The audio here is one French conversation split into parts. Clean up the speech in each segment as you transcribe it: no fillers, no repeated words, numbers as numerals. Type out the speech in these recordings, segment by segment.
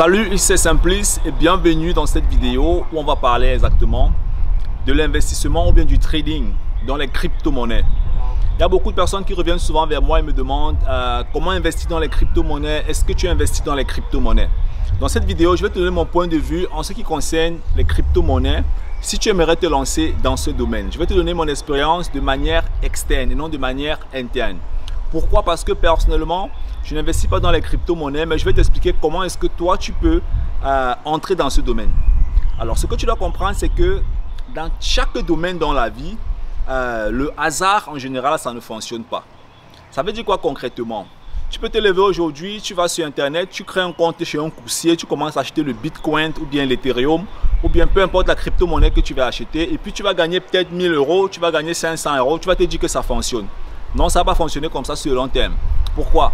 Salut, ici c'est Simplice et bienvenue dans cette vidéo où on va parler exactement de l'investissement ou bien du trading dans les crypto-monnaies. Il y a beaucoup de personnes qui reviennent souvent vers moi et me demandent comment investir dans les crypto-monnaies, est-ce que tu investis dans les crypto-monnaies? Dans cette vidéo, je vais te donner mon point de vue en ce qui concerne les crypto-monnaies si tu aimerais te lancer dans ce domaine. Je vais te donner mon expérience de manière externe et non de manière interne. Pourquoi? Parce que personnellement, je n'investis pas dans les crypto-monnaies, mais je vais t'expliquer comment est-ce que toi, tu peux entrer dans ce domaine. Alors, ce que tu dois comprendre, c'est que dans chaque domaine dans la vie, le hasard, en général, ça ne fonctionne pas. Ça veut dire quoi concrètement? Tu peux te lever aujourd'hui, tu vas sur Internet, tu crées un compte chez un coursier, tu commences à acheter le Bitcoin ou bien l'Ethereum ou bien peu importe la crypto-monnaie que tu vas acheter et puis tu vas gagner peut-être 1000 €, tu vas gagner 500 €, tu vas te dire que ça fonctionne. Non, ça ne va pas fonctionner comme ça sur le long terme. Pourquoi?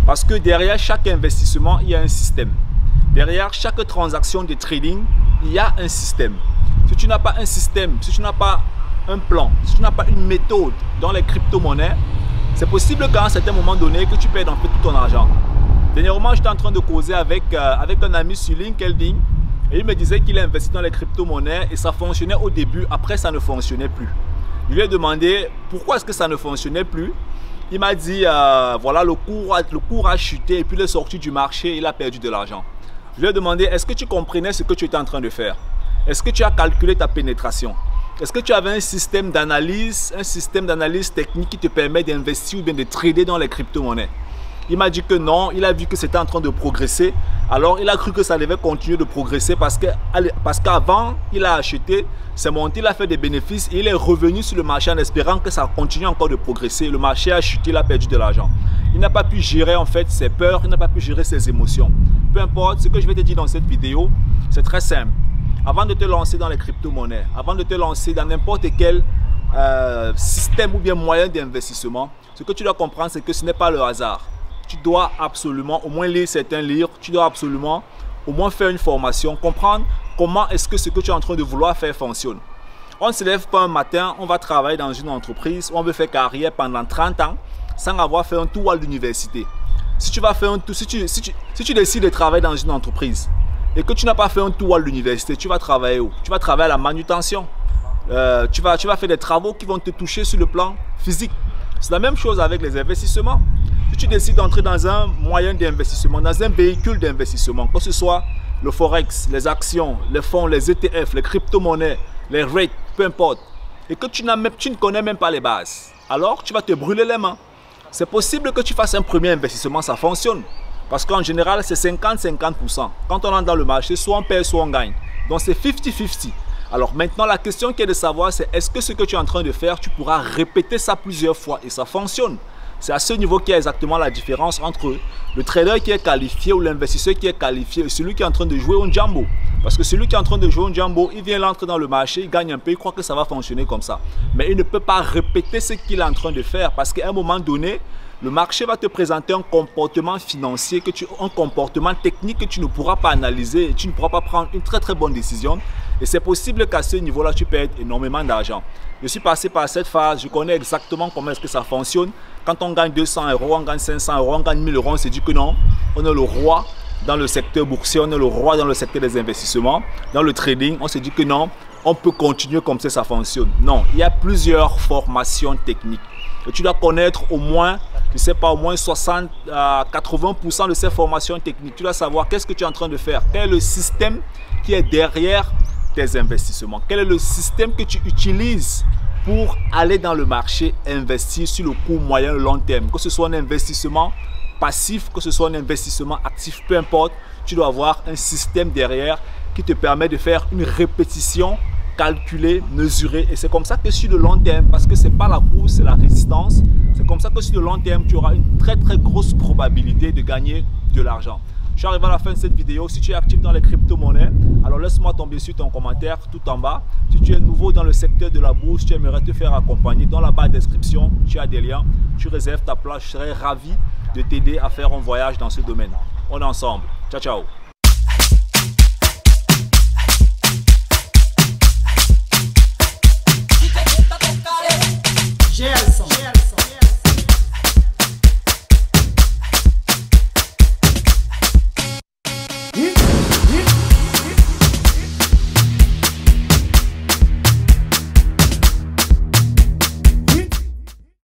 Parce que derrière chaque investissement, il y a un système. Derrière chaque transaction de trading, il y a un système. Si tu n'as pas un système, si tu n'as pas un plan, si tu n'as pas une méthode dans les crypto-monnaies, c'est possible qu'à un certain moment donné, que tu perdes en fait tout ton argent. Dernièrement, j'étais en train de causer avec un ami sur LinkedIn et il me disait qu'il a investi dans les crypto-monnaies et ça fonctionnait au début, après ça ne fonctionnait plus. Je lui ai demandé pourquoi est-ce que ça ne fonctionnait plus. Il m'a dit, voilà, le cours a chuté et puis il est sorti du marché, il a perdu de l'argent. Je lui ai demandé, est-ce que tu comprenais ce que tu étais en train de faire? Est-ce que tu as calculé ta pénétration? Est-ce que tu avais un système d'analyse technique qui te permet d'investir ou bien de trader dans les crypto-monnaies? Il m'a dit que non, il a vu que c'était en train de progresser. Alors, il a cru que ça devait continuer de progresser parce qu'avant, il a acheté, c'est monté, il a fait des bénéfices et il est revenu sur le marché en espérant que ça continue encore de progresser. Le marché a chuté, il a perdu de l'argent. Il n'a pas pu gérer en fait ses peurs, il n'a pas pu gérer ses émotions. Peu importe, ce que je vais te dire dans cette vidéo, c'est très simple. Avant de te lancer dans les crypto-monnaies, avant de te lancer dans n'importe quel système ou bien moyen d'investissement, ce que tu dois comprendre, c'est que ce n'est pas le hasard. Tu dois absolument au moins lire certains livres, tu dois absolument au moins faire une formation, comprendre comment est-ce que ce que tu es en train de vouloir faire fonctionne. On ne se lève pas un matin, on va travailler dans une entreprise, on veut faire carrière pendant 30 ans sans avoir fait un tour à l'université. Si tu vas faire un tour, si tu décides de travailler dans une entreprise et que tu n'as pas fait un tour à l'université, tu vas travailler où? Tu vas travailler à la manutention. Tu vas faire des travaux qui vont te toucher sur le plan physique. C'est la même chose avec les investissements. Si tu décides d'entrer dans un moyen d'investissement, dans un véhicule d'investissement, que ce soit le forex, les actions, les fonds, les ETF, les crypto-monnaies, les rates, peu importe, et que tu ne connais même pas les bases, alors tu vas te brûler les mains. C'est possible que tu fasses un premier investissement, ça fonctionne. Parce qu'en général, c'est 50-50%. Quand on entre dans le marché, soit on perd, soit on gagne. Donc c'est 50-50. Alors maintenant, la question qui est de savoir, c'est est-ce que ce que tu es en train de faire, tu pourras répéter ça plusieurs fois et ça fonctionne? C'est à ce niveau qu'il y a exactement la différence entre le trader qui est qualifié ou l'investisseur qui est qualifié et celui qui est en train de jouer au Jambo. Parce que celui qui est en train de jouer au Jambo, il vient l'entrer dans le marché, il gagne un peu, il croit que ça va fonctionner comme ça. Mais il ne peut pas répéter ce qu'il est en train de faire parce qu'à un moment donné, le marché va te présenter un comportement financier, un comportement technique que tu ne pourras pas analyser et tu ne pourras pas prendre une très bonne décision. Et c'est possible qu'à ce niveau-là, tu perdes énormément d'argent. Je suis passé par cette phase, je connais exactement comment est-ce que ça fonctionne. Quand on gagne 200 €, on gagne 500 €, on gagne 1000 €, on se dit que non, on est le roi dans le secteur boursier, on est le roi dans le secteur des investissements, dans le trading, on se dit que non, on peut continuer comme ça fonctionne. Non, il y a plusieurs formations techniques. Et tu dois connaître au moins, je ne sais pas, au moins 60 à 80% de ces formations techniques. Tu dois savoir qu'est-ce que tu es en train de faire, quel est le système qui est derrière tes investissements, quel est le système que tu utilises pour aller dans le marché, investir sur le court, moyen, long terme. Que ce soit un investissement passif, que ce soit un investissement actif, peu importe, tu dois avoir un système derrière qui te permet de faire une répétition calculée, mesurée. Et c'est comme ça que sur le long terme, parce que ce n'est pas la course, c'est la résistance, c'est comme ça que sur le long terme, tu auras une très grosse probabilité de gagner de l'argent. Je suis arrivé à la fin de cette vidéo. Si tu es actif dans les crypto-monnaies, alors laisse-moi tomber sur ton commentaire tout en bas. Si tu es nouveau dans le secteur de la bourse, tu aimerais te faire accompagner, dans la barre de description, tu as des liens. Tu réserves ta place, je serai ravi de t'aider à faire un voyage dans ce domaine. On est ensemble. Ciao, ciao.